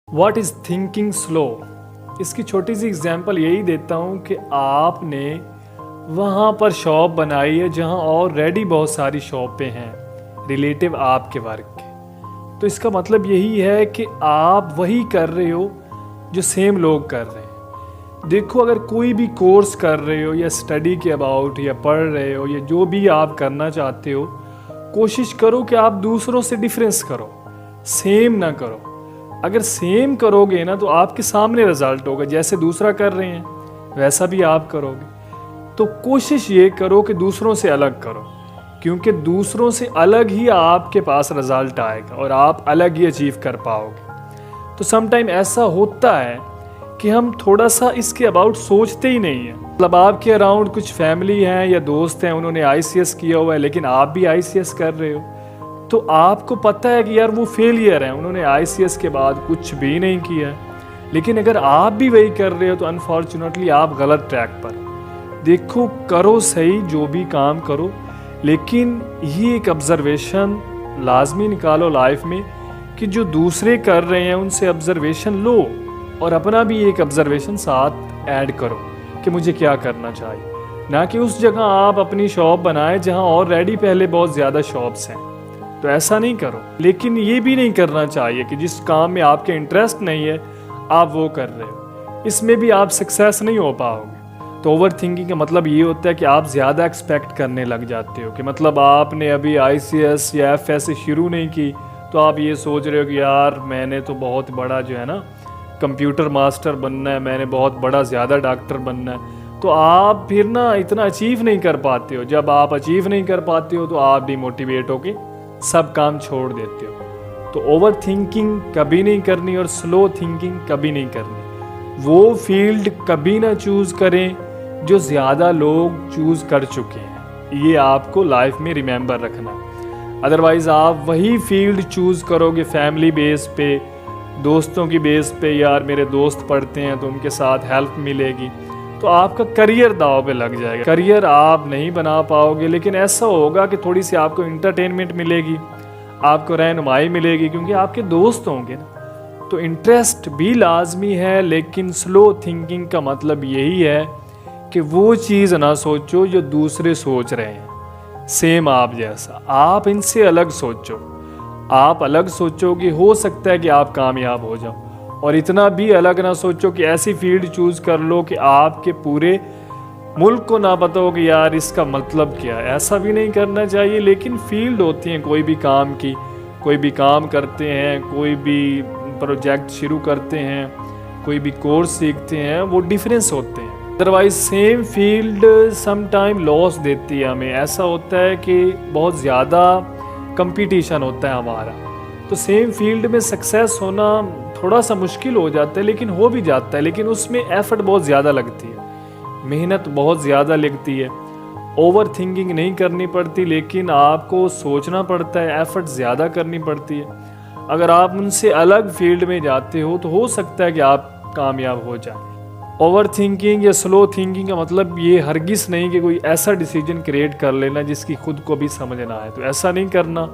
What is thinking slow. इसकी छोटी सी example यही देता हूँ कि आपने वहाँ पर शॉप बनाई है जहाँ ऑलरेडी बहुत सारी शॉपें हैं रिलेटिव आपके वर्क के। तो इसका मतलब यही है कि आप वही कर रहे हो जो सेम लोग कर रहे हैं। देखो, अगर कोई भी कोर्स कर रहे हो या स्टडी के अबाउट या पढ़ रहे हो या जो भी आप करना चाहते हो, कोशिश करो कि आप दूसरों से डिफरेंस करो, सेम ना करो। अगर सेम करोगे ना तो आपके सामने रिजल्ट होगा, जैसे दूसरा कर रहे हैं वैसा भी आप करोगे। तो कोशिश ये करो कि दूसरों से अलग करो, क्योंकि दूसरों से अलग ही आपके पास रिजल्ट आएगा और आप अलग ही अचीव कर पाओगे। तो समटाइम ऐसा होता है कि हम थोड़ा सा इसके अबाउट सोचते ही नहीं हैं। मतलब आपके अराउंड कुछ फैमिली हैं या दोस्त हैं, उन्होंने ICS किया हुआ है लेकिन आप भी ICS कर रहे हो, तो आपको पता है कि यार वो फेलियर है, उन्होंने ICS के बाद कुछ भी नहीं किया। लेकिन अगर आप भी वही कर रहे हो तो अनफॉर्चुनेटली आप गलत ट्रैक पर। देखो, करो सही जो भी काम करो, लेकिन ये एक ऑब्जर्वेशन लाजमी निकालो लाइफ में कि जो दूसरे कर रहे हैं उनसे ऑब्जर्वेशन लो और अपना भी एक ऑब्जर्वेशन साथ ऐड करो कि मुझे क्या करना चाहिए। ना कि उस जगह आप अपनी शॉप बनाएं जहां ऑलरेडी पहले बहुत ज़्यादा शॉप्स हैं, तो ऐसा नहीं करो। लेकिन ये भी नहीं करना चाहिए कि जिस काम में आपके इंटरेस्ट नहीं है आप वो कर रहे हो, इसमें भी आप सक्सेस नहीं हो पाओगे। तो ओवर थिंकिंग का मतलब ये होता है कि आप ज़्यादा एक्सपेक्ट करने लग जाते हो कि मतलब आपने अभी ICS या FS शुरू नहीं की तो आप ये सोच रहे हो कि यार मैंने तो बहुत बड़ा जो है ना कंप्यूटर मास्टर बनना है, मैंने बहुत बड़ा ज़्यादा डॉक्टर बनना है। तो आप फिर ना इतना अचीव नहीं कर पाते हो। जब आप अचीव नहीं कर पाते हो तो आप डिमोटिवेट होके सब काम छोड़ देते हो। तो ओवर थिंकिंग कभी नहीं करनी और स्लो थिंकिंग कभी नहीं करनी। वो फील्ड कभी ना चूज़ करें जो ज़्यादा लोग चूज़ कर चुके हैं, ये आपको लाइफ में रिमेंबर रखना। अदरवाइज़ आप वही फील्ड चूज़ करोगे फैमिली बेस पे, दोस्तों की बेस पे, यार मेरे दोस्त पढ़ते हैं तो उनके साथ हेल्प मिलेगी, तो आपका करियर दांव पे लग जाएगा। करियर आप नहीं बना पाओगे, लेकिन ऐसा होगा कि थोड़ी सी आपको इंटरटेनमेंट मिलेगी, आपको रहनुमाई मिलेगी क्योंकि आपके दोस्त होंगे ना। तो इंटरेस्ट भी लाजमी है, लेकिन स्लो थिंकिंग का मतलब यही है कि वो चीज़ ना सोचो जो दूसरे सोच रहे हैं सेम आप जैसा। आप इनसे अलग सोचो, आप अलग सोचोगे हो सकता है कि आप कामयाब हो जाओ। और इतना भी अलग ना सोचो कि ऐसी फील्ड चूज़ कर लो कि आपके पूरे मुल्क को ना पता हो कि यार इसका मतलब क्या है। ऐसा भी नहीं करना चाहिए। लेकिन फील्ड होती हैं कोई भी काम की, कोई भी काम करते हैं, कोई भी प्रोजेक्ट शुरू करते हैं, कोई भी कोर्स सीखते हैं, वो डिफरेंस होते हैं। Otherwise same field some time loss देती है हमें। ऐसा होता है कि बहुत ज़्यादा कंपटीशन होता है हमारा, तो सेम फील्ड में सक्सेस होना थोड़ा सा मुश्किल हो जाता है, लेकिन हो भी जाता है। लेकिन उसमें एफर्ट बहुत ज़्यादा लगती है, मेहनत बहुत ज़्यादा लगती है। ओवर थिंकिंग नहीं करनी पड़ती, लेकिन आपको सोचना पड़ता है, एफर्ट ज़्यादा करनी पड़ती है। अगर आप उनसे अलग फील्ड में जाते हो तो हो सकता है कि आप कामयाब हो जाए। ओवर थिंकिंग या स्लो थिंकिंग का मतलब ये हरगिज़ नहीं कि कोई ऐसा डिसीजन क्रिएट कर लेना जिसकी खुद को भी समझ ना आए। तो ऐसा नहीं करना।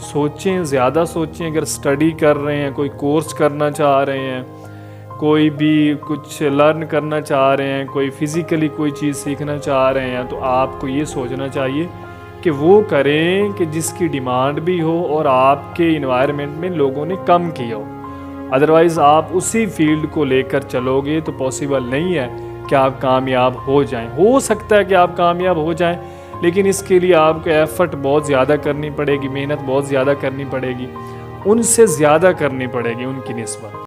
सोचें, ज़्यादा सोचें। अगर स्टडी कर रहे हैं, कोई कोर्स करना चाह रहे हैं, कोई भी कुछ लर्न करना चाह रहे हैं, कोई फिज़िकली कोई चीज़ सीखना चाह रहे हैं, तो आपको ये सोचना चाहिए कि वो करें कि जिसकी डिमांड भी हो और आपके इन्वायरमेंट में लोगों ने कम किया हो। अदरवाइज़ आप उसी फील्ड को लेकर चलोगे तो पॉसिबल नहीं है कि आप कामयाब हो जाएं। हो सकता है कि आप कामयाब हो जाएं, लेकिन इसके लिए आपको एफर्ट बहुत ज़्यादा करनी पड़ेगी, मेहनत बहुत ज़्यादा करनी पड़ेगी, उनसे ज़्यादा करनी पड़ेगी उनकी निस्बत।